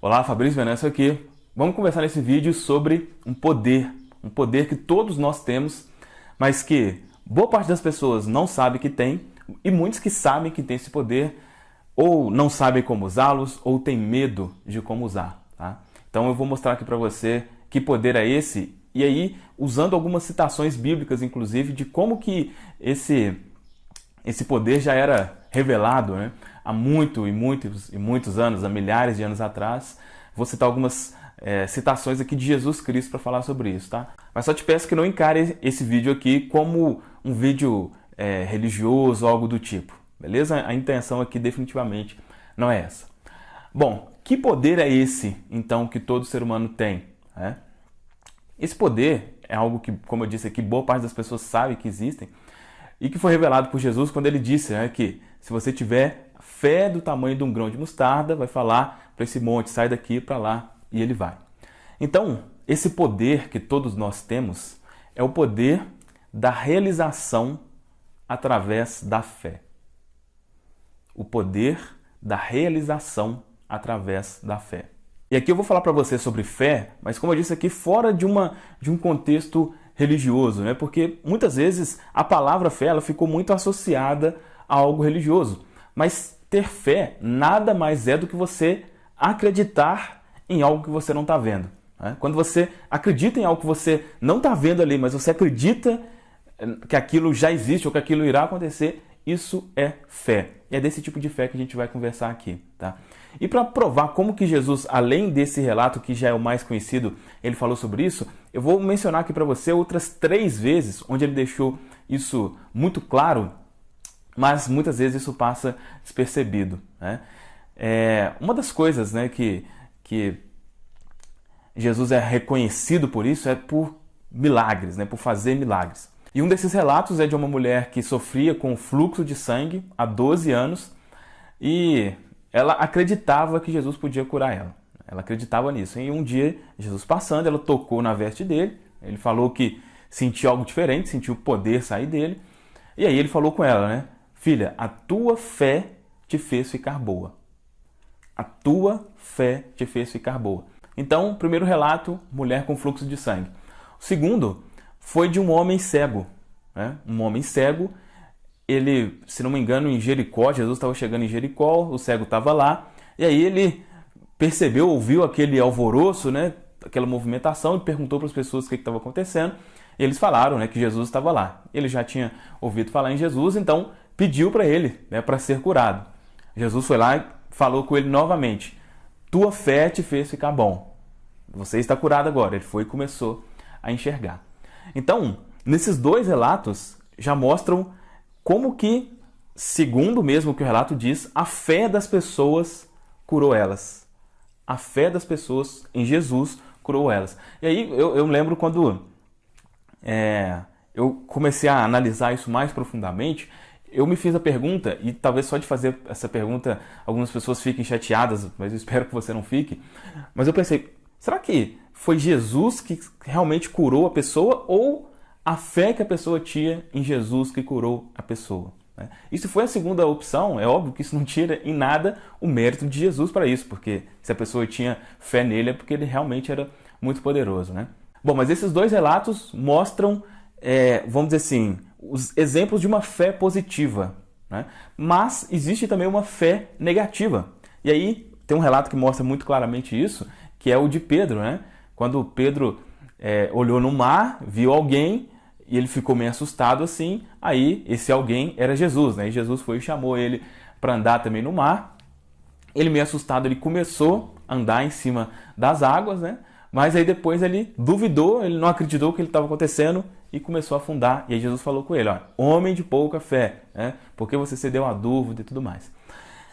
Olá, Fabrício Venâncio aqui. Vamos conversar nesse vídeo sobre um poder que todos nós temos, mas que boa parte das pessoas não sabe que tem, e muitos que sabem que tem esse poder, ou não sabem como usá-los, ou tem medo de como usar. Tá? Então eu vou mostrar aqui para você que poder é esse, e aí usando algumas citações bíblicas, inclusive, de como que esse poder já era revelado, né? Há muitos anos, há milhares de anos atrás. Vou citar algumas citações aqui de Jesus Cristo para falar sobre isso, tá? Mas só te peço que não encare esse vídeo aqui como um vídeo religioso ou algo do tipo, beleza? A intenção aqui definitivamente não é essa. Bom, que poder é esse, então, que todo ser humano tem? Né? Esse poder é algo que, como eu disse aqui, boa parte das pessoas sabe que existem, e que foi revelado por Jesus quando ele disse, né, que se você tiver fé do tamanho de um grão de mostarda, vai falar para esse monte, sai daqui para lá, e ele vai. Então, esse poder que todos nós temos é o poder da realização através da fé. O poder da realização através da fé. E aqui eu vou falar para você sobre fé, mas como eu disse aqui, fora de um contexto religioso, né? Porque muitas vezes a palavra fé ela ficou muito associada a algo religioso. Mas ter fé nada mais é do que você acreditar em algo que você não está vendo. Né? Quando você acredita em algo que você não está vendo ali, mas você acredita que aquilo já existe ou que aquilo irá acontecer, isso é fé. E é desse tipo de fé que a gente vai conversar aqui. Tá? E para provar como que Jesus, além desse relato que já é o mais conhecido, ele falou sobre isso, eu vou mencionar aqui para você outras 3 vezes onde ele deixou isso muito claro, mas muitas vezes isso passa despercebido. Né? Uma das coisas, né, que Jesus é reconhecido por isso é por milagres, né, por fazer milagres. E um desses relatos é de uma mulher que sofria com fluxo de sangue há 12 anos e ela acreditava que Jesus podia curar ela. Ela acreditava nisso. E um dia, Jesus passando, ela tocou na veste dele. Ele falou que sentiu algo diferente, sentiu o poder sair dele. E aí ele falou com ela, né? Filha, a tua fé te fez ficar boa. A tua fé te fez ficar boa. Então, primeiro relato, mulher com fluxo de sangue. O segundo foi de um homem cego. Né? Um homem cego. Ele, se não me engano, em Jericó, Jesus estava chegando em Jericó, o cego estava lá, e aí ele percebeu, ouviu aquele alvoroço, né, aquela movimentação, e perguntou para as pessoas o que estava acontecendo, e eles falaram, né, que Jesus estava lá. Ele já tinha ouvido falar em Jesus, então pediu para ele, né, para ser curado. Jesus foi lá e falou com ele novamente, tua fé te fez ficar bom, você está curado agora. Ele foi e começou a enxergar. Então, nesses 2 relatos, já mostram como que, segundo mesmo o que o relato diz, a fé das pessoas curou elas. A fé das pessoas em Jesus curou elas. E aí eu lembro quando eu comecei a analisar isso mais profundamente, eu me fiz a pergunta, e talvez só de fazer essa pergunta algumas pessoas fiquem chateadas, mas eu espero que você não fique. Mas eu pensei, será que foi Jesus que realmente curou a pessoa ou a fé que a pessoa tinha em Jesus que curou a pessoa? Né? E se foi a segunda opção, é óbvio que isso não tira em nada o mérito de Jesus para isso, porque se a pessoa tinha fé nele é porque ele realmente era muito poderoso. Né? Bom, mas esses 2 relatos mostram, vamos dizer assim, os exemplos de uma fé positiva. Né? Mas existe também uma fé negativa. E aí tem um relato que mostra muito claramente isso, que é o de Pedro. Né? Quando Pedro olhou no mar, viu alguém e ele ficou meio assustado assim, aí esse alguém era Jesus, né? E Jesus foi e chamou ele para andar também no mar. Ele meio assustado, ele começou a andar em cima das águas, né? Mas aí depois ele duvidou, ele não acreditou que ele estava acontecendo e começou a afundar. E aí Jesus falou com ele, ó, homem de pouca fé, né? Porque você cedeu à dúvida e tudo mais.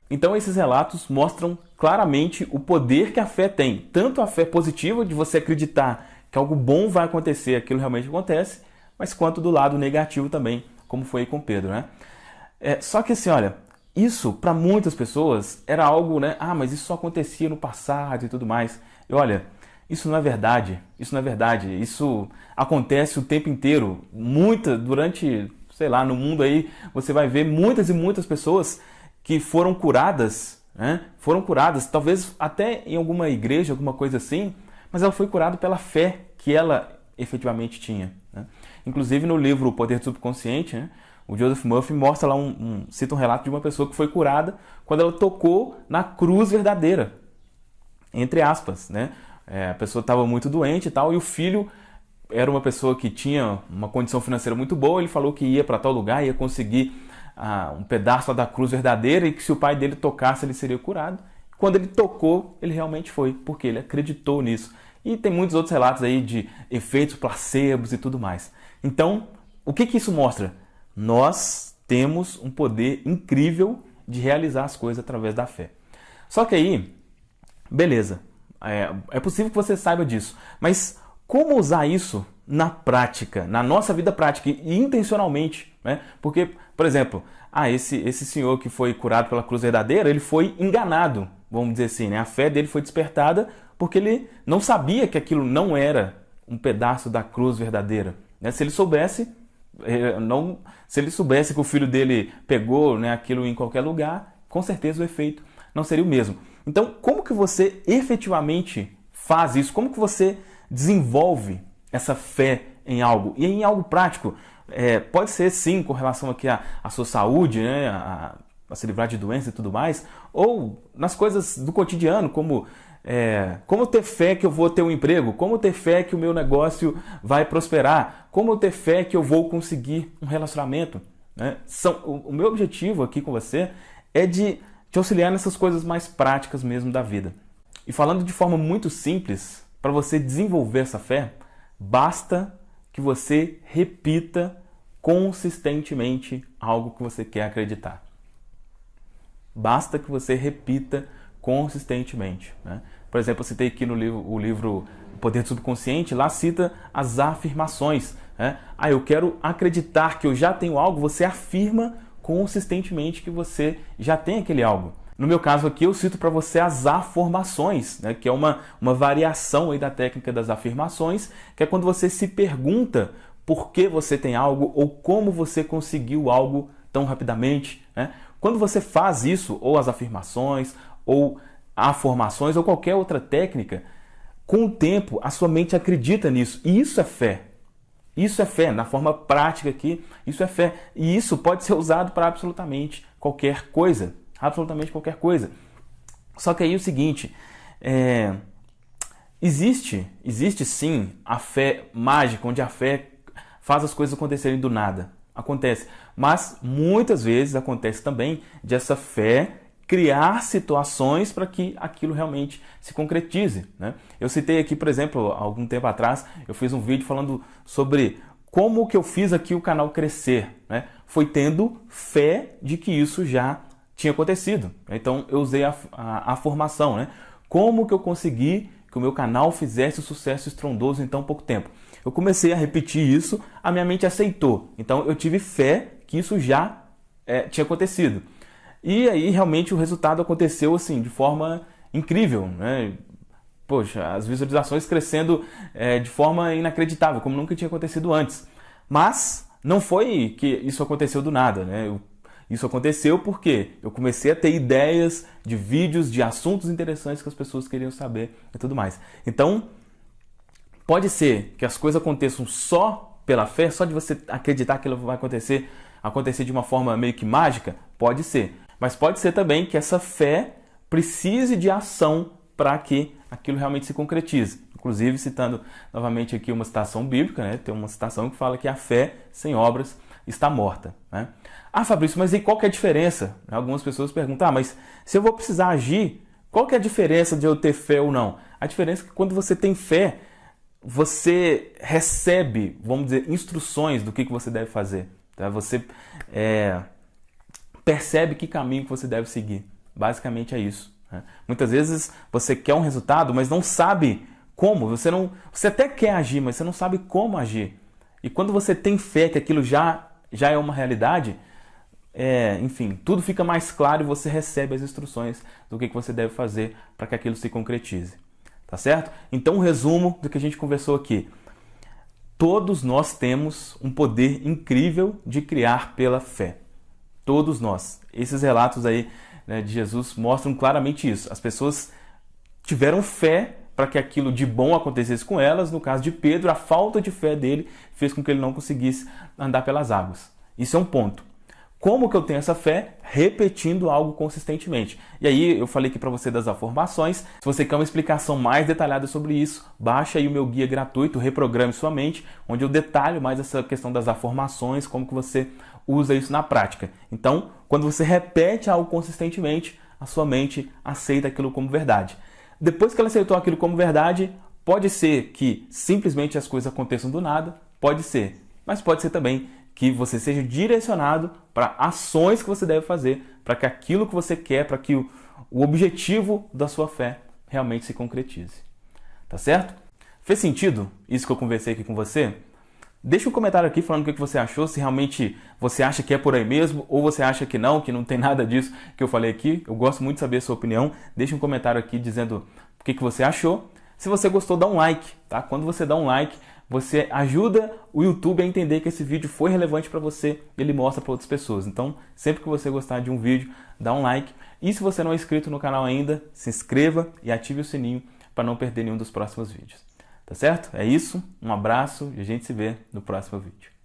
Então esses relatos mostram claramente o poder que a fé tem. Tanto a fé positiva de você acreditar que algo bom vai acontecer, aquilo realmente acontece, mas quanto do lado negativo também, como foi com Pedro. Né? Só que assim, olha, isso para muitas pessoas era algo, né? Ah, mas isso só acontecia no passado e tudo mais. E olha, isso não é verdade, isso acontece o tempo inteiro, durante, sei lá, no mundo aí, você vai ver muitas e muitas pessoas que foram curadas né? Foram curadas, talvez até em alguma igreja, alguma coisa assim, mas ela foi curada pela fé que ela efetivamente tinha, né? Inclusive no livro O Poder do Subconsciente, né, o Joseph Murphy mostra lá, cita um relato de uma pessoa que foi curada quando ela tocou na cruz verdadeira, entre aspas, né? A pessoa estava muito doente e tal, e o filho era uma pessoa que tinha uma condição financeira muito boa, ele falou que ia para tal lugar, ia conseguir um pedaço da cruz verdadeira e que se o pai dele tocasse ele seria curado. Quando ele tocou, ele realmente foi, porque ele acreditou nisso. E tem muitos outros relatos aí de efeitos placebos e tudo mais. Então, o que isso mostra? Nós temos um poder incrível de realizar as coisas através da fé. Só que aí, beleza, é possível que você saiba disso, mas como usar isso na prática, na nossa vida prática e intencionalmente, né? Porque, por exemplo, esse senhor que foi curado pela cruz verdadeira, ele foi enganado, vamos dizer assim, né? A fé dele foi despertada porque ele não sabia que aquilo não era um pedaço da cruz verdadeira, né? Se ele soubesse que o filho dele pegou, né, aquilo em qualquer lugar, com certeza o efeito não seria o mesmo. Então, como que você efetivamente faz isso? Como que você desenvolve essa fé em algo? E em algo prático, pode ser sim com relação aqui à sua saúde, né, a se livrar de doença e tudo mais, ou nas coisas do cotidiano, como ter fé que eu vou ter um emprego, como ter fé que o meu negócio vai prosperar, como ter fé que eu vou conseguir um relacionamento, né? O meu objetivo aqui com você é de te auxiliar nessas coisas mais práticas mesmo da vida. E falando de forma muito simples, para você desenvolver essa fé, basta que você repita consistentemente algo que você quer acreditar. Basta que você repita consistentemente, né? Por exemplo, eu citei aqui no livro O Poder do Subconsciente, lá cita as afirmações, né? Eu quero acreditar que eu já tenho algo, você afirma consistentemente que você já tem aquele algo. No meu caso aqui, eu cito para você as afirmações, né, que é uma variação aí da técnica das afirmações, que é quando você se pergunta por que você tem algo ou como você conseguiu algo tão rapidamente, né? Quando você faz isso, ou as afirmações, ou afirmações, ou qualquer outra técnica, com o tempo a sua mente acredita nisso. E isso é fé. Isso é fé, na forma prática aqui, isso é fé. E isso pode ser usado para absolutamente qualquer coisa. Absolutamente qualquer coisa. Só que aí é o seguinte, existe sim a fé mágica, onde a fé faz as coisas acontecerem do nada. Acontece. Mas muitas vezes acontece também de essa fé criar situações para que aquilo realmente se concretize, né? Eu citei aqui, por exemplo, há algum tempo atrás, eu fiz um vídeo falando sobre como que eu fiz aqui o canal crescer, né? Foi tendo fé de que isso já tinha acontecido. Então eu usei a formação, né? Como que eu consegui que o meu canal fizesse um sucesso estrondoso em tão pouco tempo? Eu comecei a repetir isso, a minha mente aceitou. Então eu tive fé que isso já tinha acontecido. E aí realmente o resultado aconteceu assim, de forma incrível, né? Poxa, as visualizações crescendo de forma inacreditável, como nunca tinha acontecido antes. Mas não foi que isso aconteceu do nada, né? Isso aconteceu porque eu comecei a ter ideias de vídeos, de assuntos interessantes que as pessoas queriam saber e tudo mais. Então, pode ser que as coisas aconteçam só pela fé, só de você acreditar que aquilo vai acontecer de uma forma meio que mágica? Pode ser. Mas pode ser também que essa fé precise de ação para que aquilo realmente se concretize. Inclusive, citando novamente aqui uma citação bíblica, né? Tem uma citação que fala que a fé sem obras está morta, né? Fabrício, mas e qual que é a diferença? Algumas pessoas perguntam, mas se eu vou precisar agir, qual que é a diferença de eu ter fé ou não? A diferença é que quando você tem fé, você recebe, vamos dizer, instruções do que você deve fazer, tá? Você percebe que caminho que você deve seguir. Basicamente é isso, né? Muitas vezes você quer um resultado, mas não sabe como. Você até quer agir, mas você não sabe como agir. E quando você tem fé que aquilo já é uma realidade, enfim, tudo fica mais claro e você recebe as instruções do que você deve fazer para que aquilo se concretize. Tá certo? Então, um resumo do que a gente conversou aqui. Todos nós temos um poder incrível de criar pela fé. Todos nós. Esses relatos aí né, de Jesus mostram claramente isso. As pessoas tiveram fé para que aquilo de bom acontecesse com elas. No caso de Pedro, a falta de fé dele fez com que ele não conseguisse andar pelas águas. Isso é um ponto. Como que eu tenho essa fé? Repetindo algo consistentemente. E aí eu falei aqui para você das afirmações. Se você quer uma explicação mais detalhada sobre isso, baixa aí o meu guia gratuito, Reprograme Sua Mente, onde eu detalho mais essa questão das afirmações, como que você usa isso na prática. Então, quando você repete algo consistentemente, a sua mente aceita aquilo como verdade. Depois que ela aceitou aquilo como verdade, pode ser que simplesmente as coisas aconteçam do nada, pode ser, mas pode ser também que você seja direcionado para ações que você deve fazer para que aquilo que você quer, para que o objetivo da sua fé realmente se concretize. Tá certo? Fez sentido isso que eu conversei aqui com você? Deixa um comentário aqui falando o que você achou, se realmente você acha que é por aí mesmo ou você acha que não tem nada disso que eu falei aqui. Eu gosto muito de saber a sua opinião. Deixa um comentário aqui dizendo o que você achou. Se você gostou, dá um like, tá? Quando você dá um like, você ajuda o YouTube a entender que esse vídeo foi relevante para você, ele mostra para outras pessoas. Então, sempre que você gostar de um vídeo, dá um like. E se você não é inscrito no canal ainda, se inscreva e ative o sininho para não perder nenhum dos próximos vídeos. Tá certo? É isso, um abraço e a gente se vê no próximo vídeo.